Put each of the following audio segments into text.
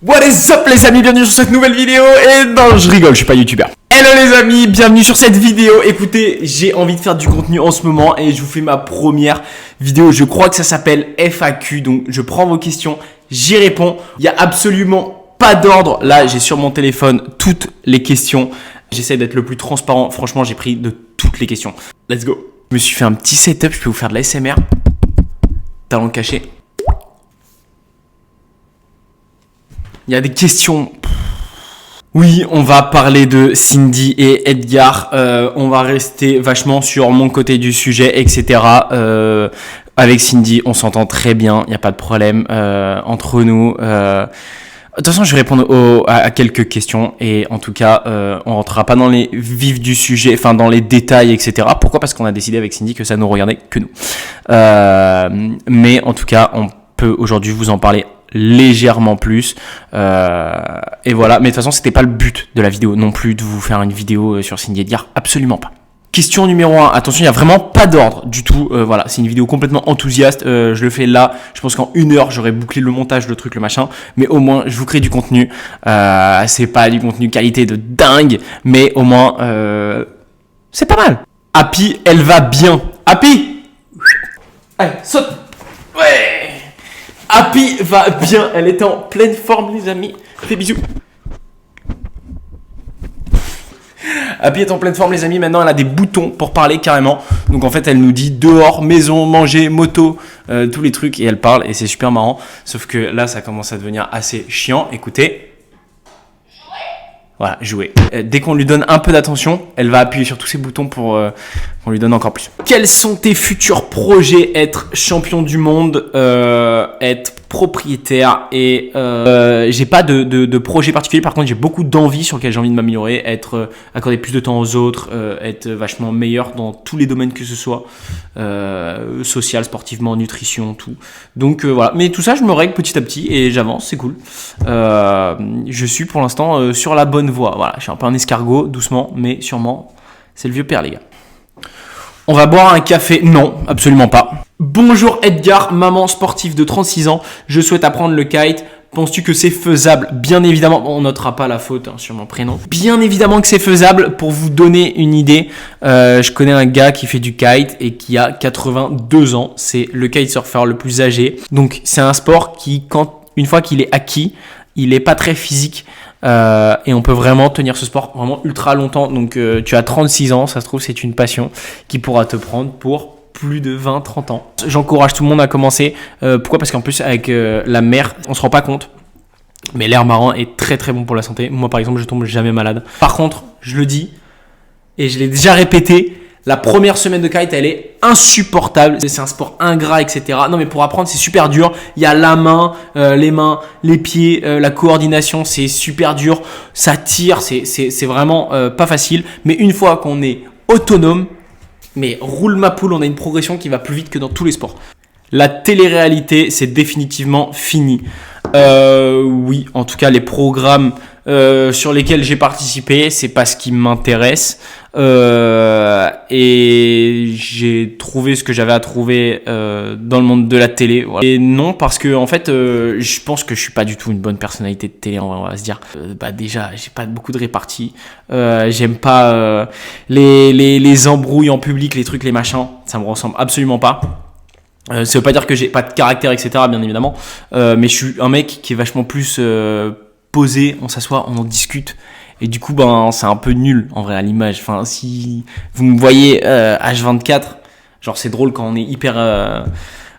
What is up les amis, bienvenue sur cette nouvelle vidéo. Et non, je rigole, je suis pas youtubeur. Hello les amis, bienvenue sur cette vidéo. Écoutez, j'ai envie de faire du contenu en ce moment et je vous fais ma première vidéo. Je crois que ça s'appelle FAQ, donc je prends vos questions, j'y réponds. Il y a absolument pas d'ordre. Là, j'ai sur mon téléphone toutes les questions. J'essaie d'être le plus transparent. Franchement, j'ai pris de toutes les questions. Let's go. Je me suis fait un petit setup, je peux vous faire de la SMR. Talent caché. Il y a des questions. Oui, on va parler de Cindy et Edgar. On va rester vachement sur mon côté du sujet, etc. Avec Cindy, on s'entend très bien. Il n'y a pas de problème entre nous. De toute façon, je vais répondre à quelques questions. Et en tout cas, on rentrera pas dans les vifs du sujet, enfin dans les détails, etc. Pourquoi ? Parce qu'on a décidé avec Cindy que ça ne regardait que nous. Mais en tout cas, on peut aujourd'hui vous en parler légèrement plus et voilà, mais de toute façon c'était pas le but de la vidéo non plus de vous faire une vidéo sur Cindy Edgar, absolument pas. Question numéro 1, attention, il n'y a vraiment pas d'ordre du tout, voilà, c'est une vidéo complètement enthousiaste, je le fais là, je pense qu'en 1 heure j'aurai bouclé le montage, le truc, le machin, mais au moins je vous crée du contenu, c'est pas du contenu qualité de dingue, mais au moins c'est pas mal. Happy, elle va bien. Happy, allez, saute. Ouais. Happy va bien, elle est en pleine forme les amis, fais bisous. Happy est en pleine forme les amis, maintenant elle a des boutons pour parler carrément. Donc en fait elle nous dit dehors, maison, manger, moto, tous les trucs et elle parle et c'est super marrant. Sauf que là ça commence à devenir assez chiant, écoutez. Voilà, jouer. Dès qu'on lui donne un peu d'attention, elle va appuyer sur tous ces boutons pour qu'on lui donne encore plus. Quels sont tes futurs projets ? Être champion du monde, être propriétaire et j'ai pas de projet particulier. Par contre, j'ai beaucoup d'envie sur lesquelles j'ai envie de m'améliorer, être accorder plus de temps aux autres, être vachement meilleur dans tous les domaines que ce soit, social, sportivement, nutrition, tout. Donc voilà. Mais tout ça, je me règle petit à petit et j'avance, c'est cool. Je suis pour l'instant sur la bonne voie. Voilà, je suis un peu un escargot, doucement, mais sûrement, c'est le vieux père, les gars. On va boire un café ? Non, absolument pas. Bonjour Edgar, maman sportive de 36 ans. Je souhaite apprendre le kite. Penses-tu que c'est faisable ? Bien évidemment, on notera pas la faute sur mon prénom. Bien évidemment que c'est faisable. Pour vous donner une idée, je connais un gars qui fait du kite et qui a 82 ans. C'est le kitesurfer le plus âgé. Donc c'est un sport qui, une fois qu'il est acquis, il est pas très physique. Et on peut vraiment tenir ce sport vraiment ultra longtemps. Donc tu as 36 ans, ça se trouve c'est une passion qui pourra te prendre pour plus de 20-30 ans. J'encourage tout le monde à commencer. Pourquoi ? Parce qu'en plus avec la mer, on se rend pas compte, mais l'air marin est très très bon pour la santé. Moi par exemple, je tombe jamais malade. Par contre, je le dis et je l'ai déjà répété, la première semaine de kite, elle est insupportable. C'est un sport ingrat, etc. Non, mais pour apprendre, c'est super dur. Il y a la main, les mains, les pieds, la coordination, c'est super dur. Ça tire, c'est vraiment pas facile. Mais une fois qu'on est autonome, mais roule ma poule, on a une progression qui va plus vite que dans tous les sports. La télé-réalité, c'est définitivement fini. Oui, en tout cas, les programmes sur lesquels j'ai participé, c'est pas ce qui m'intéresse. Et j'ai trouvé ce que j'avais à trouver dans le monde de la télé. Voilà. Et non, parce que en fait, je pense que je suis pas du tout une bonne personnalité de télé. On va se dire. Déjà, j'ai pas beaucoup de répartie. J'aime pas les embrouilles en public, les trucs, les machins. Ça me ressemble absolument pas. Ça veut pas dire que j'ai pas de caractère, etc. Bien évidemment. Mais je suis un mec qui est vachement plus posé. On s'assoit, on en discute. Et du coup, c'est un peu nul, en vrai, à l'image. Enfin, si vous me voyez H24, genre, c'est drôle quand on est hyper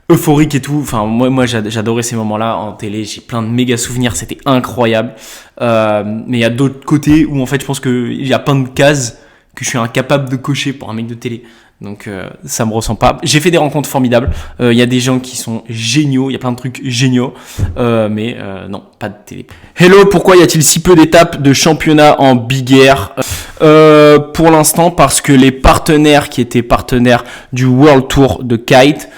euphorique et tout. Enfin, moi j'adorais ces moments-là en télé. J'ai plein de méga souvenirs, c'était incroyable. Mais il y a d'autres côtés où, en fait, je pense qu'il y a plein de cases que je suis incapable de cocher pour un mec de télé. Donc ça me ressemble pas. J'ai fait des rencontres formidables. Il y a des gens qui sont géniaux. Il y a plein de trucs géniaux. Mais non, pas de télé. Hello, pourquoi y a-t-il si peu d'étapes de championnat en Big Air ? Pour l'instant, parce que les partenaires qui étaient partenaires du World Tour de Kite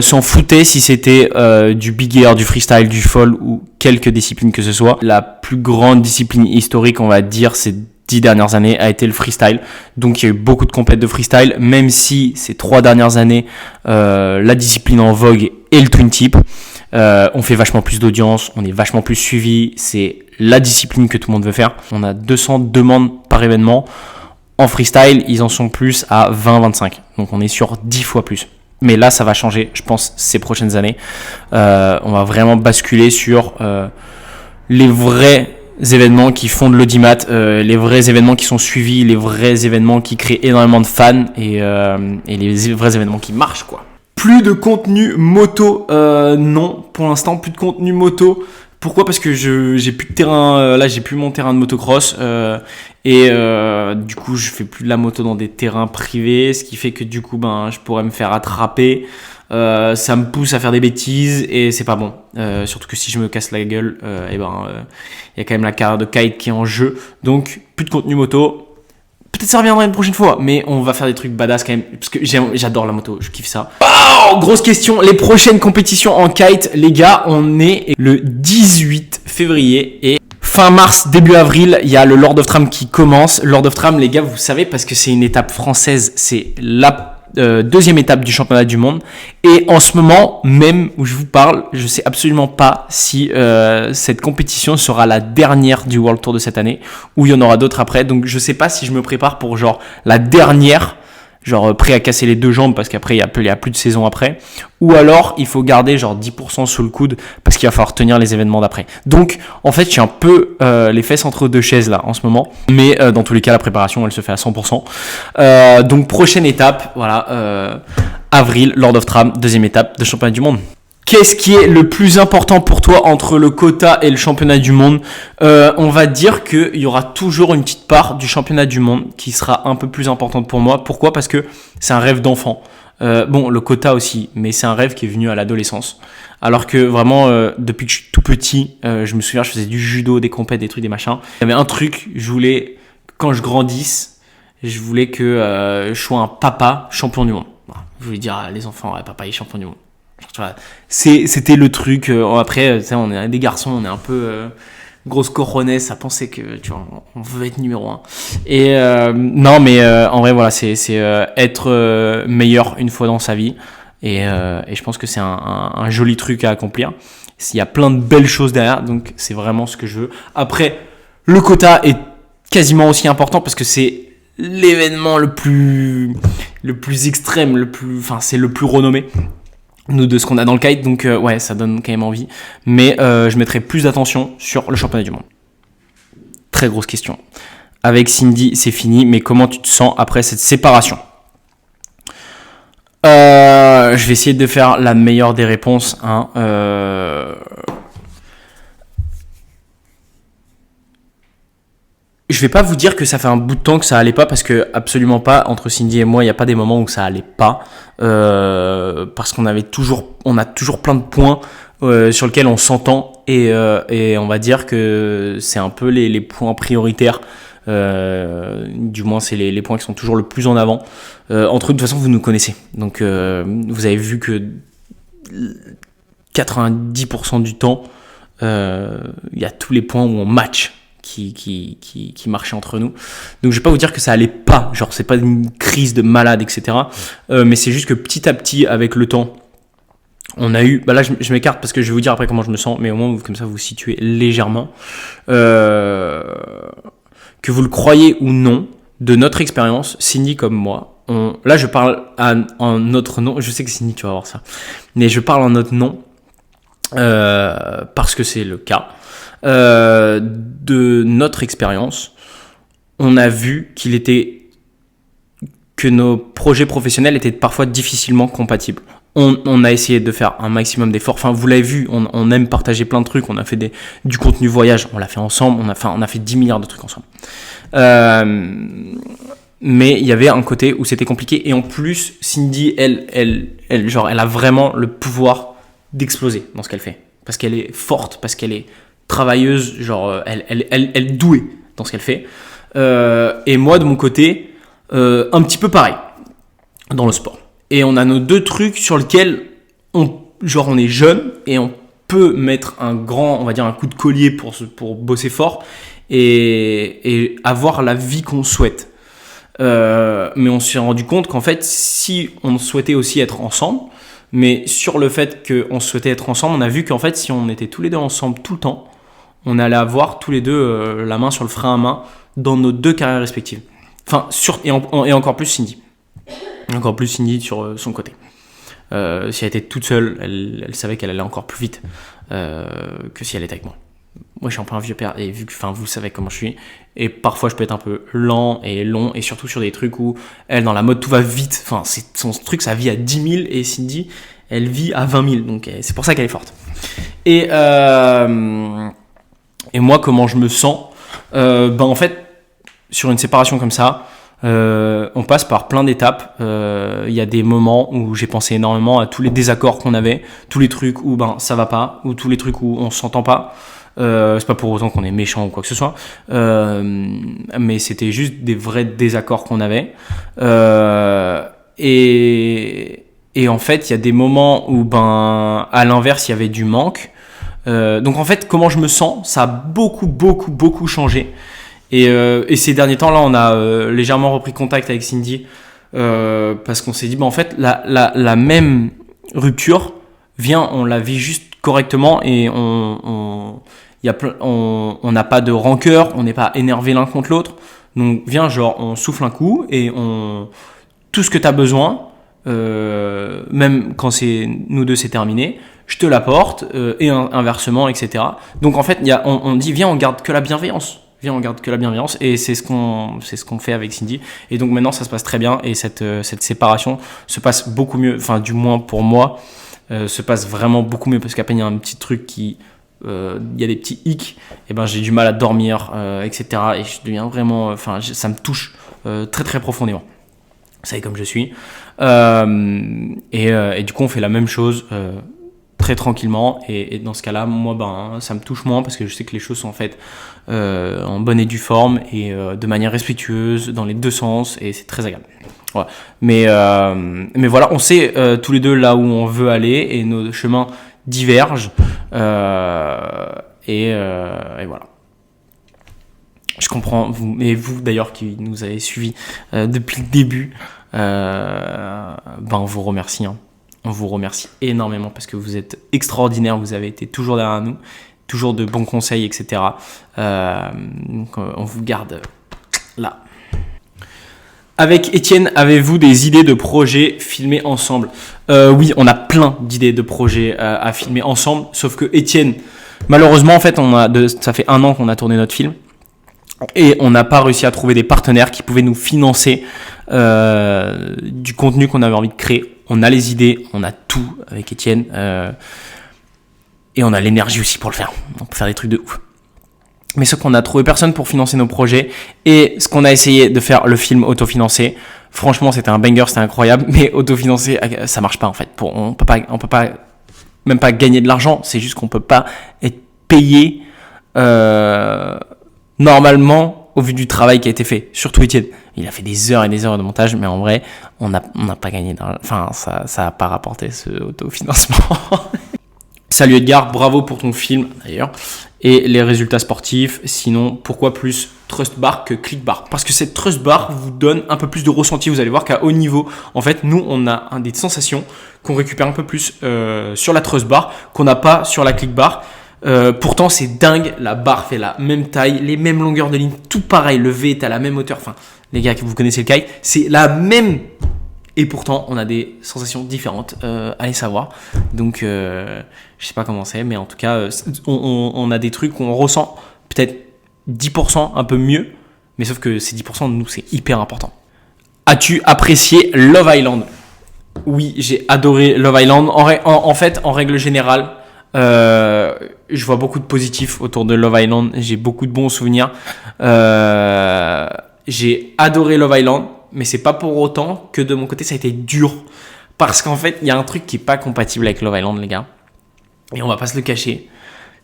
s'en foutaient si c'était du Big Air, du freestyle, du fall ou quelques disciplines que ce soit. La plus grande discipline historique, on va dire, c'est 10 dernières années a été le freestyle. Donc il y a eu beaucoup de compètes de freestyle, même si ces 3 dernières années la discipline en vogue est le twin tip. On fait vachement plus d'audience, on est vachement plus suivi. C'est la discipline que tout le monde veut faire. On a 200 demandes par événement. En freestyle, ils en sont plus à 20-25. Donc on est sur 10 fois plus. Mais là, ça va changer, je pense, ces prochaines années. On va vraiment basculer sur les vrais événements qui font de l'audimat, les vrais événements qui sont suivis, les vrais événements qui créent énormément de fans et les vrais événements qui marchent, quoi. Plus de contenu moto, non, pour l'instant, plus de contenu moto. Pourquoi ? Parce que j'ai plus de terrain, là j'ai plus mon terrain de motocross du coup je fais plus de la moto dans des terrains privés, ce qui fait que du coup je pourrais me faire attraper, ça me pousse à faire des bêtises et c'est pas bon, surtout que si je me casse la gueule, y a quand même la carrière de kite qui est en jeu, donc plus de contenu moto. Peut-être ça reviendra une prochaine fois, mais on va faire des trucs badass quand même, parce que j'adore la moto, je kiffe ça. Oh, grosse question, les prochaines compétitions en kite, les gars, on est le 18 février et fin mars, début avril, il y a le Lord of Tram qui commence. Lord of Tram, les gars, vous savez, parce que c'est une étape française, c'est la deuxième étape du championnat du monde. Et en ce moment, même où je vous parle, je sais absolument pas si cette compétition sera la dernière du World Tour de cette année ou il y en aura d'autres après. Donc je sais pas si je me prépare pour genre la dernière, genre prêt à casser les deux jambes parce qu'après il y a plus de saison après, ou alors il faut garder genre 10% sous le coude parce qu'il va falloir tenir les événements d'après. Donc en fait je suis un peu les fesses entre deux chaises là en ce moment, mais dans tous les cas la préparation elle se fait à 100%. Donc prochaine étape, voilà, avril, Lord of Tram, deuxième étape de championnat du monde. Qu'est-ce qui est le plus important pour toi entre le quota et le championnat du monde ? On va dire qu'il y aura toujours une petite part du championnat du monde qui sera un peu plus importante pour moi. Pourquoi ? Parce que c'est un rêve d'enfant. Le quota aussi, mais c'est un rêve qui est venu à l'adolescence. Alors que vraiment, depuis que je suis tout petit, je me souviens, je faisais du judo, des compètes, des trucs, des machins. Il y avait un truc, je voulais, quand je grandisse, je voulais que je sois un papa champion du monde. Voilà. Je voulais dire à les enfants, ouais, papa est champion du monde. Tu vois, c'était le truc. Après, on est des garçons, on est un peu grosse coronesse à penser que tu vois, on veut être numéro 1. Et non, mais en vrai, voilà, c'est être meilleur une fois dans sa vie. Et je pense que c'est un joli truc à accomplir. Il y a plein de belles choses derrière, donc c'est vraiment ce que je veux. Après, le quota est quasiment aussi important parce que c'est l'événement le plus extrême, c'est le plus renommé. Nous, de ce qu'on a dans le kite, donc ouais, ça donne quand même envie. Mais je mettrai plus d'attention sur le championnat du monde. Très grosse question. Avec Cindy, c'est fini, mais comment tu te sens après cette séparation ? Je vais essayer de faire la meilleure des réponses. Je vais pas vous dire que ça fait un bout de temps que ça allait pas parce que absolument pas. Entre Cindy et moi, il y a pas des moments où ça allait pas parce qu'on a toujours plein de points sur lesquels on s'entend et on va dire que c'est un peu les points prioritaires. Du moins, c'est les points qui sont toujours le plus en avant. Entre eux, de toute façon, vous nous connaissez. Donc, vous avez vu que 90% du temps, il y a tous les points où on match qui marchaient entre nous. Donc je vais pas vous dire que ça allait pas, genre c'est pas une crise de malade, etc. Mais c'est juste que petit à petit, avec le temps, on a eu, là je m'écarte parce que je vais vous dire après comment je me sens, mais au moins comme ça vous vous situez légèrement. Que vous le croyez ou non, de notre expérience, Cindy comme moi, là je parle en notre nom, je sais que Cindy tu vas voir ça, mais je parle en notre nom parce que c'est le cas. De notre expérience, on a vu que nos projets professionnels étaient parfois difficilement compatibles. On a essayé de faire un maximum d'efforts. Enfin, vous l'avez vu, on aime partager plein de trucs. On a fait du contenu voyage, on l'a fait ensemble. On a fait 10 milliards de trucs ensemble. Mais il y avait un côté où c'était compliqué. Et en plus, Cindy, elle a vraiment le pouvoir d'exploser dans ce qu'elle fait. Parce qu'elle est forte, parce qu'elle est travailleuse, genre elle est douée dans ce qu'elle fait. Et moi de mon côté, un petit peu pareil dans le sport. Et on a nos deux trucs sur lesquels on est jeune et on peut mettre un coup de collier pour bosser fort et avoir la vie qu'on souhaite. Mais on s'est rendu compte qu'en fait, si on souhaitait aussi être ensemble, Mais sur le fait qu'on souhaitait être ensemble, on a vu qu'en fait, si on était tous les deux ensemble tout le temps, on allait avoir tous les deux la main sur le frein à main dans nos 2 carrières respectives. Enfin, et encore plus Cindy. Encore plus Cindy sur son côté. Si elle était toute seule, elle savait qu'elle allait encore plus vite que si elle était avec moi. Moi, je suis un peu un vieux père, et vu que, vous savez comment je suis, et parfois je peux être un peu lent et long, et surtout sur des trucs où elle, dans la mode, tout va vite. Enfin, son truc, ça vit à 10 000, et Cindy, elle vit à 20 000, donc c'est pour ça qu'elle est forte. Et moi, comment je me sens en fait, sur une séparation comme ça, on passe par plein d'étapes. Il y a des moments où j'ai pensé énormément à tous les désaccords qu'on avait, tous les trucs où ça va pas, ou tous les trucs où on s'entend pas. C'est pas pour autant qu'on est méchant ou quoi que ce soit, mais c'était juste des vrais désaccords qu'on avait. Et en fait, il y a des moments où à l'inverse, il y avait du manque. Donc en fait, comment je me sens, ça a beaucoup changé. Et ces derniers temps, là, on a légèrement repris contact avec Cindy parce qu'on s'est dit, en fait, la même rupture on la vit juste correctement et on n'a pas de rancœur, on n'est pas énervé l'un contre l'autre. Donc viens, on souffle un coup et tout ce que tu as besoin, même quand nous deux c'est terminé, je te l'apporte et inversement, etc. Donc en fait, on dit viens, on garde que la bienveillance. Viens, on garde que la bienveillance, et c'est ce qu'on fait avec Cindy. Et donc maintenant, ça se passe très bien, et cette séparation se passe beaucoup mieux, enfin du moins pour moi, se passe vraiment beaucoup mieux, parce qu'à peine il y a un petit truc il y a des petits hicks, et j'ai du mal à dormir, etc. Et je deviens vraiment, ça me touche très très profondément. Vous savez comme je suis. Et du coup, on fait la même chose très tranquillement, et dans ce cas-là, moi, ça me touche moins, parce que je sais que les choses sont faites en bonne et due forme, et de manière respectueuse dans les 2 sens, et c'est très agréable. Voilà. Mais voilà, on sait tous les deux là où on veut aller, et nos chemins divergent, et voilà. Je comprends, vous d'ailleurs qui nous avez suivis depuis le début, on vous remercie, hein. On vous remercie énormément parce que vous êtes extraordinaires, vous avez été toujours derrière nous, toujours de bons conseils, etc. Donc on vous garde là. Avec Étienne, avez-vous des idées de projets filmés ensemble ? Oui, on a plein d'idées de projets à filmer ensemble, sauf que Étienne, malheureusement, en fait, ça fait 1 an qu'on a tourné notre film, et on n'a pas réussi à trouver des partenaires qui pouvaient nous financer du contenu qu'on avait envie de créer. On a les idées, on a tout avec Étienne, et on a l'énergie aussi pour le faire. On peut faire des trucs de ouf. Mais sauf qu'on a trouvé personne pour financer nos projets, et ce qu'on a essayé de faire, le film autofinancé, franchement c'était un banger, c'était incroyable, mais autofinancé, ça marche pas en fait. On peut pas même pas gagner de l'argent, c'est juste qu'on peut pas être payé normalement au vu du travail qui a été fait. Surtout Étienne, il a fait des heures et des heures de montage, mais en vrai on n'a pas gagné d'argent. Enfin, ça a pas rapporté ce autofinancement. Salut Edgar, bravo pour ton film d'ailleurs et les résultats sportifs. Sinon, pourquoi plus Trust Bar que Click Bar ? Parce que cette Trust Bar vous donne un peu plus de ressenti. Vous allez voir qu'à haut niveau, en fait, nous, on a des sensations qu'on récupère un peu plus sur la Trust Bar qu'on n'a pas sur la Click Bar. Pourtant, c'est dingue. La barre fait la même taille, les mêmes longueurs de ligne, tout pareil. Le V est à la même hauteur. Enfin, les gars, que vous connaissez le Kai, c'est la même. Et pourtant, on a des sensations différentes, allez savoir. Donc, je sais pas comment c'est, mais en tout cas, on a des trucs qu'on ressent peut-être 10% un peu mieux, mais sauf que ces 10%, nous, c'est hyper important. As-tu apprécié Love Island ? Oui, j'ai adoré Love Island. En fait, en règle générale, je vois beaucoup de positifs autour de Love Island. J'ai beaucoup de bons souvenirs. J'ai adoré Love Island. Mais c'est pas pour autant que de mon côté ça a été dur, parce qu'en fait il y a un truc qui est pas compatible avec Love Island, les gars, et on va pas se le cacher,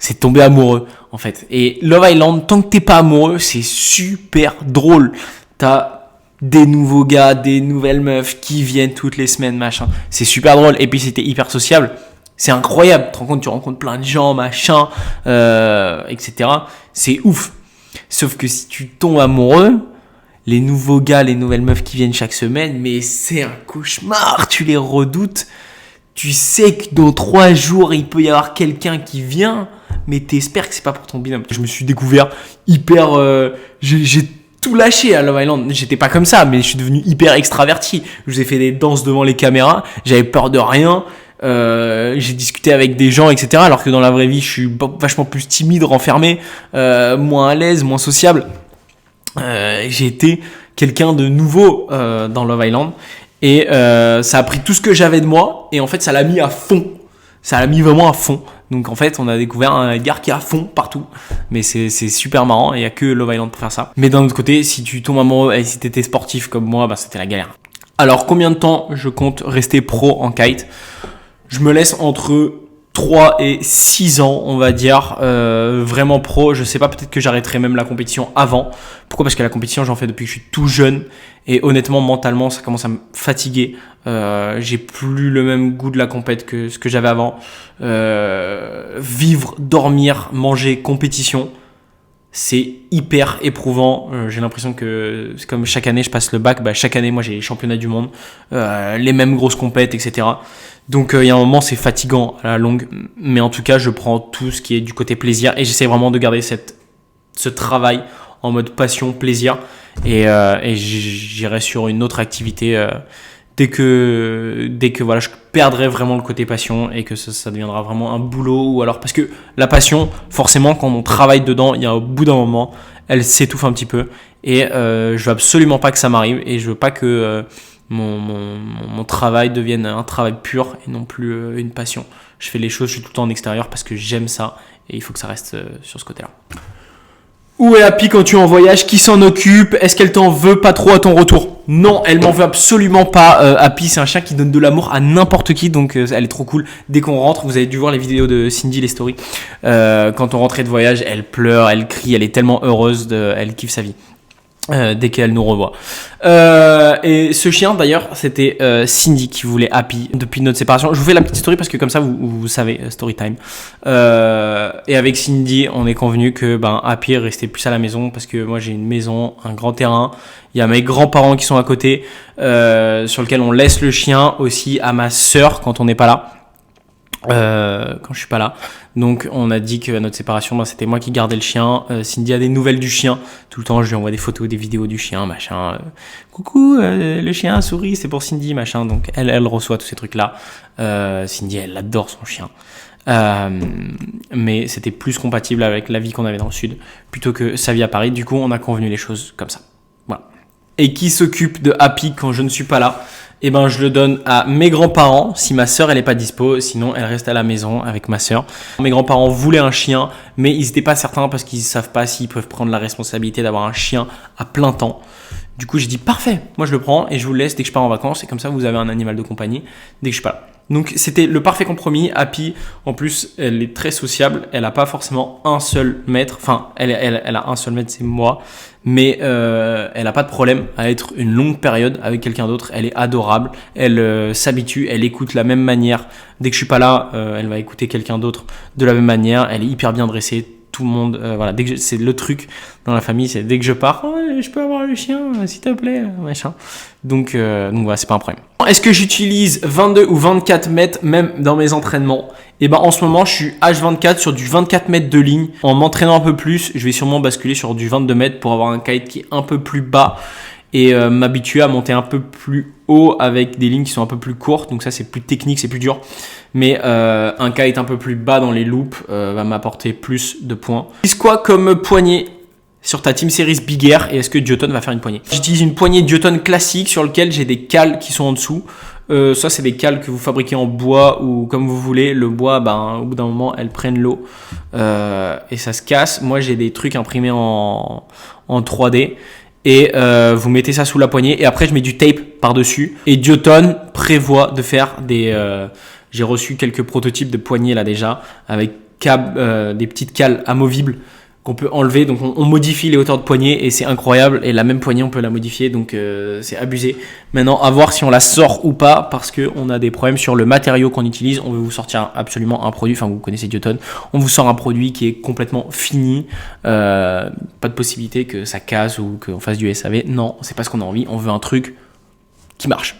c'est tomber amoureux en fait. Et Love Island, tant que t'es pas amoureux, c'est super drôle. T'as des nouveaux gars, des nouvelles meufs qui viennent toutes les semaines, machin, c'est super drôle. Et puis c'était hyper sociable, c'est incroyable. Tu rencontres plein de gens, machin, etc. C'est ouf. Sauf que si tu tombes amoureux, les nouveaux gars, les nouvelles meufs qui viennent chaque semaine, mais c'est un cauchemar, tu les redoutes tu sais que dans 3 jours, il peut y avoir quelqu'un qui vient, mais t'espères que c'est pas pour ton binôme. Je me suis découvert hyper... j'ai tout lâché à Love Island. J'étais pas comme ça, mais je suis devenu hyper extraverti. Je vous ai fait des danses devant les caméras, j'avais peur de rien. J'ai discuté avec des gens, etc. Alors que dans la vraie vie, je suis vachement plus timide, renfermé, moins à l'aise, moins sociable. J'ai été quelqu'un de nouveau dans Love Island. Et ça a pris tout ce que j'avais de moi. Et en fait, ça l'a mis à fond. Ça l'a mis vraiment à fond. Donc en fait, on a découvert un Edgar qui est à fond partout. Mais c'est super marrant. Il n'y a que Love Island pour faire ça. Mais d'un autre côté, si tu tombes amoureux et si tu étais sportif comme moi, bah, c'était la galère. Alors, combien de temps je compte rester pro en kite ? Je me laisse entre 3 et 6 ans, on va dire, vraiment pro. Je sais pas, peut-être que j'arrêterai même la compétition avant. Pourquoi ? Parce que la compétition, j'en fais depuis que je suis tout jeune. Et honnêtement, mentalement, ça commence à me fatiguer. J'ai plus le même goût de la compète que ce que j'avais avant. Vivre, dormir, manger, compétition, c'est hyper éprouvant. J'ai l'impression que c'est comme chaque année je passe le bac, bah chaque année moi j'ai les championnats du monde, les mêmes grosses compètes, etc. Donc il y a un moment c'est fatigant à la longue, mais en tout cas je prends tout ce qui est du côté plaisir et j'essaie vraiment de garder ce travail en mode passion, plaisir et j'irai sur une autre activité dès que voilà je perdrai vraiment le côté passion et que ça deviendra vraiment un boulot, ou alors parce que la passion forcément quand on travaille dedans, il y a au bout d'un moment elle s'étouffe un petit peu et je veux absolument pas que ça m'arrive et je veux pas que mon travail devienne un travail pur et non plus une passion. Je fais les choses, je suis tout le temps en extérieur parce que j'aime ça et il faut que ça reste sur ce côté-là. Où est Happy quand tu es en voyage ? Qui s'en occupe ? Est-ce qu'elle t'en veut pas trop à ton retour ? Non, elle m'en veut absolument pas. Happy, c'est un chien qui donne de l'amour à n'importe qui, donc elle est trop cool. Dès qu'on rentre, vous avez dû voir les vidéos de Cindy, les stories. Quand on rentrait de voyage, elle pleure, elle crie, elle est tellement heureuse, elle kiffe sa vie. Dès qu'elle nous revoit. Et ce chien d'ailleurs c'était Cindy qui voulait Happy depuis notre séparation. Je vous fais la petite story parce que comme ça vous savez, story time. Et avec Cindy on est convenu que Happy restait plus à la maison parce que moi j'ai une maison, un grand terrain. Il y a mes grands-parents qui sont à côté sur lequel on laisse le chien, aussi à ma sœur quand on n'est pas là. Quand je suis pas là, donc on a dit que à notre séparation c'était moi qui gardais le chien. Cindy a des nouvelles du chien tout le temps, je lui envoie des photos, des vidéos du chien, machin. Coucou, le chien sourit, c'est pour Cindy, machin. Donc elle reçoit tous ces trucs là. Cindy elle adore son chien, mais c'était plus compatible avec la vie qu'on avait dans le sud plutôt que sa vie à Paris. Du coup on a convenu les choses comme ça. Voilà. Et qui s'occupe de Happy quand je ne suis pas là? Eh ben, je le donne à mes grands-parents si ma sœur elle est pas dispo, sinon elle reste à la maison avec ma sœur. Mes grands-parents voulaient un chien, mais ils étaient pas certains parce qu'ils savent pas s'ils peuvent prendre la responsabilité d'avoir un chien à plein temps. Du coup, j'ai dit parfait, moi je le prends et je vous le laisse dès que je pars en vacances et comme ça vous avez un animal de compagnie dès que je suis pas là. Donc c'était le parfait compromis. Happy, en plus, elle est très sociable. Elle a pas forcément un seul maître. Enfin, elle a un seul maître, c'est moi. Mais elle a pas de problème à être une longue période avec quelqu'un d'autre. Elle est adorable. Elle s'habitue. Elle écoute la même manière. Dès que je suis pas là, elle va écouter quelqu'un d'autre de la même manière. Elle est hyper bien dressée. Tout le monde, voilà. C'est le truc dans la famille, c'est dès que je pars, je peux avoir le chien, s'il te plaît, machin. Donc voilà, c'est pas un problème. Est-ce que j'utilise 22 ou 24 mètres même dans mes entraînements? Et ben en ce moment, je suis H24 sur du 24 mètres de ligne. En m'entraînant un peu plus, je vais sûrement basculer sur du 22 mètres pour avoir un kite qui est un peu plus bas et m'habituer à monter un peu plus haut avec des lignes qui sont un peu plus courtes. Donc ça, c'est plus technique, c'est plus dur. Mais un kite un peu plus bas dans les loops va m'apporter plus de points. Utilise quoi comme poignée sur ta Team Series Big Air et est-ce que Duotone va faire une poignée? J'utilise une poignée Duotone classique sur laquelle j'ai des cales qui sont en dessous. Ça, c'est des cales que vous fabriquez en bois ou comme vous voulez. Le bois, au bout d'un moment, elles prennent l'eau et ça se casse. Moi, j'ai des trucs imprimés en 3D. Et vous mettez ça sous la poignée et après je mets du tape par-dessus. Et Duotone prévoit de faire des... j'ai reçu quelques prototypes de poignées là déjà avec des petites cales amovibles qu'on peut enlever. Donc on modifie les hauteurs de poignée et c'est incroyable. Et la même poignée on peut la modifier, donc c'est abusé. Maintenant à voir si on la sort ou pas parce qu'on a des problèmes sur le matériau qu'on utilise. On veut vous sortir absolument un produit, enfin vous connaissez Duotone, on vous sort un produit qui est complètement fini. Pas de possibilité que ça casse ou qu'on fasse du SAV. Non, c'est pas ce qu'on a envie, on veut un truc qui marche.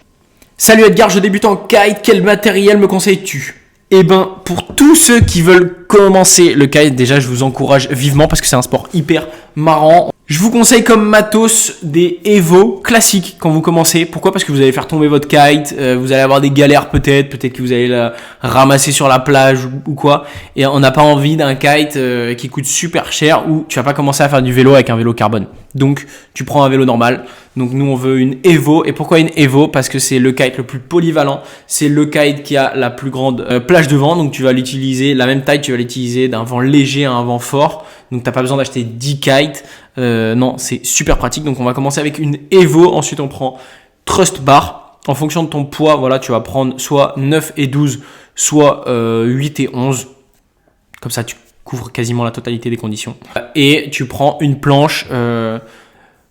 Salut Edgar, je débute en kite, quel matériel me conseilles-tu? Eh ben, pour tous ceux qui veulent commencer le kite, déjà je vous encourage vivement parce que c'est un sport hyper marrant. Je vous conseille comme matos des Evo classiques quand vous commencez. Pourquoi? Parce que vous allez faire tomber votre kite, vous allez avoir des galères peut-être que vous allez la ramasser sur la plage ou quoi. Et on n'a pas envie d'un kite qui coûte super cher ou tu vas pas commencer à faire du vélo avec un vélo carbone. Donc tu prends un vélo normal. Donc nous on veut une Evo. Et pourquoi une Evo? Parce que c'est le kite le plus polyvalent. C'est le kite qui a la plus grande plage de vent. Donc tu vas l'utiliser, la même taille, tu vas l'utiliser d'un vent léger à un vent fort. Donc t'as pas besoin d'acheter 10 kites. Non, c'est super pratique. Donc on va commencer avec une Evo. Ensuite on prend Thrust Bar. En fonction de ton poids, voilà, tu vas prendre soit 9 et 12, soit 8 et 11. Comme ça tu couvres quasiment la totalité des conditions. Et tu prends une planche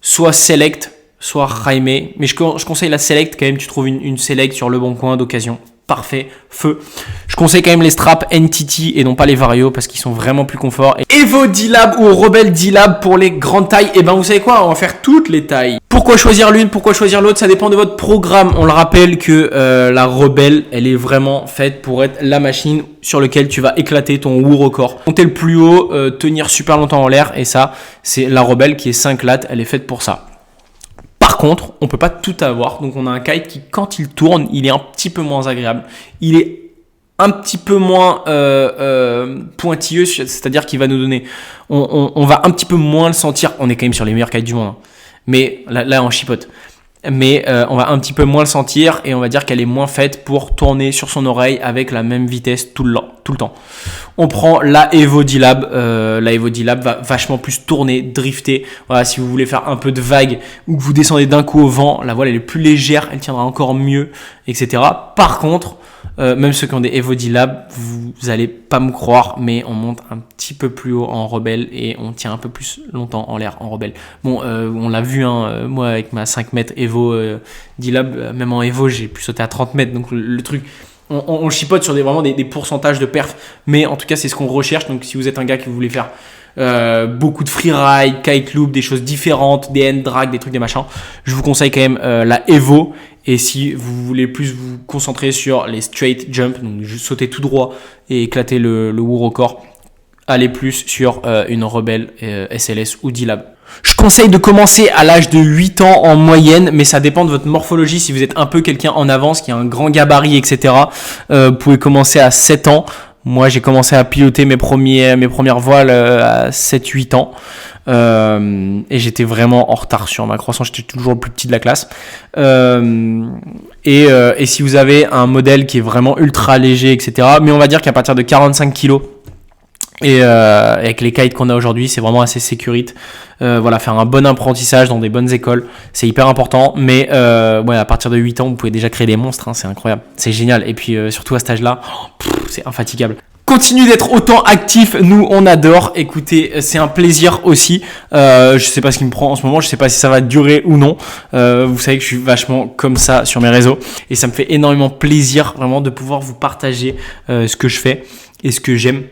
soit Select, soit Jaime. Mais je conseille la Select quand même. Tu trouves une Select sur Le Bon Coin d'occasion. Parfait, feu. Je conseille quand même les straps NTT et non pas les Vario parce qu'ils sont vraiment plus confort. Evo D-Lab ou Rebel D-Lab pour les grandes tailles. Et ben vous savez quoi, on va faire toutes les tailles. Pourquoi choisir l'une, pourquoi choisir l'autre? Ça dépend de votre programme. On le rappelle que la Rebel, elle est vraiment faite pour être la machine sur laquelle tu vas éclater ton WOO record. Monter le plus haut, tenir super longtemps en l'air et ça, c'est la Rebel qui est 5 lat, elle est faite pour ça. Par contre, on peut pas tout avoir. Donc, on a un kite qui, quand il tourne, il est un petit peu moins agréable. Il est un petit peu moins pointilleux, c'est-à-dire qu'il va nous donner... On va un petit peu moins le sentir. On est quand même sur les meilleurs kites du monde. Hein. Mais là, on chipote. Mais on va un petit peu moins le sentir et on va dire qu'elle est moins faite pour tourner sur son oreille avec la même vitesse tout le temps. On prend la Evo D-Lab. La Evo D-Lab va vachement plus tourner, drifter. Voilà, si vous voulez faire un peu de vague ou que vous descendez d'un coup au vent, la voile elle est plus légère, elle tiendra encore mieux, etc. Par contre, même ceux qui ont des Evo D-Lab, vous allez pas me croire, mais on monte un petit peu plus haut en Rebelle et on tient un peu plus longtemps en l'air en Rebelle. Bon, on l'a vu, hein, moi avec ma 5 mètres Evo D-Lab, même en Evo, j'ai pu sauter à 30 mètres. Donc le truc, on chipote sur vraiment des pourcentages de perf, mais en tout cas, c'est ce qu'on recherche. Donc si vous êtes un gars qui voulait faire beaucoup de freeride, kite loop, des choses différentes, des hand drag, des trucs, des machins, je vous conseille quand même la Evo. Et si vous voulez plus vous concentrer sur les straight jump, donc juste sauter tout droit et éclater le WOO record, allez plus sur une Rebel SLS ou D-Lab. Je conseille de commencer à l'âge de 8 ans en moyenne, mais ça dépend de votre morphologie. Si vous êtes un peu quelqu'un en avance, qui a un grand gabarit, etc., vous pouvez commencer à 7 ans. Moi, j'ai commencé à piloter mes premières voiles à 7-8 ans. Et j'étais vraiment en retard sur ma croissance, j'étais toujours le plus petit de la classe. Et si vous avez un modèle qui est vraiment ultra léger, etc., mais on va dire qu'à partir de 45 kg, et avec les kites qu'on a aujourd'hui, c'est vraiment assez sécurite. Voilà, faire un bon apprentissage dans des bonnes écoles, c'est hyper important. Mais ouais, à partir de 8 ans, vous pouvez déjà créer des monstres, hein, c'est incroyable, c'est génial. Et puis surtout à cet âge-là, c'est infatigable. Continue d'être autant actif, nous on adore. Écoutez, c'est un plaisir aussi. Je sais pas ce qui me prend en ce moment, je sais pas si ça va durer ou non. Vous savez que je suis vachement comme ça sur mes réseaux et ça me fait énormément plaisir vraiment de pouvoir vous partager ce que je fais et ce que j'aime.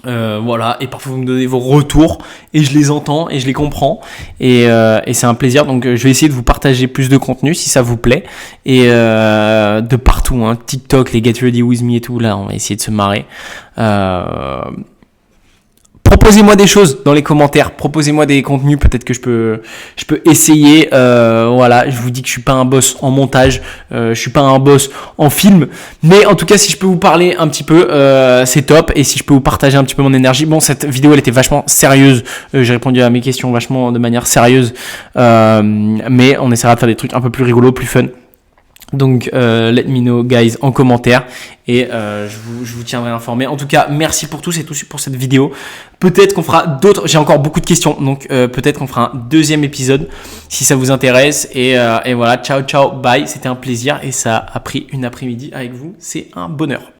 Voilà, et parfois vous me donnez vos retours et je les entends et je les comprends et c'est un plaisir. Donc je vais essayer de vous partager plus de contenu si ça vous plaît et de partout, hein, TikTok, les Get Ready With Me et tout, là on va essayer de se marrer. Proposez-moi des choses dans les commentaires, proposez-moi des contenus, peut-être que je peux essayer. Voilà, je vous dis que je suis pas un boss en montage, je suis pas un boss en film, mais en tout cas si je peux vous parler un petit peu, c'est top. Et si je peux vous partager un petit peu mon énergie. Bon, cette vidéo elle était vachement sérieuse, j'ai répondu à mes questions vachement de manière sérieuse, mais on essaiera de faire des trucs un peu plus rigolos, plus fun. Donc let me know guys en commentaire et je vous tiendrai informé. En tout cas, merci pour tous et tout pour cette vidéo. Peut-être qu'on fera d'autres, j'ai encore beaucoup de questions, donc peut-être qu'on fera un deuxième épisode si ça vous intéresse. Et voilà, ciao, bye, c'était un plaisir et ça a pris une après-midi avec vous, c'est un bonheur.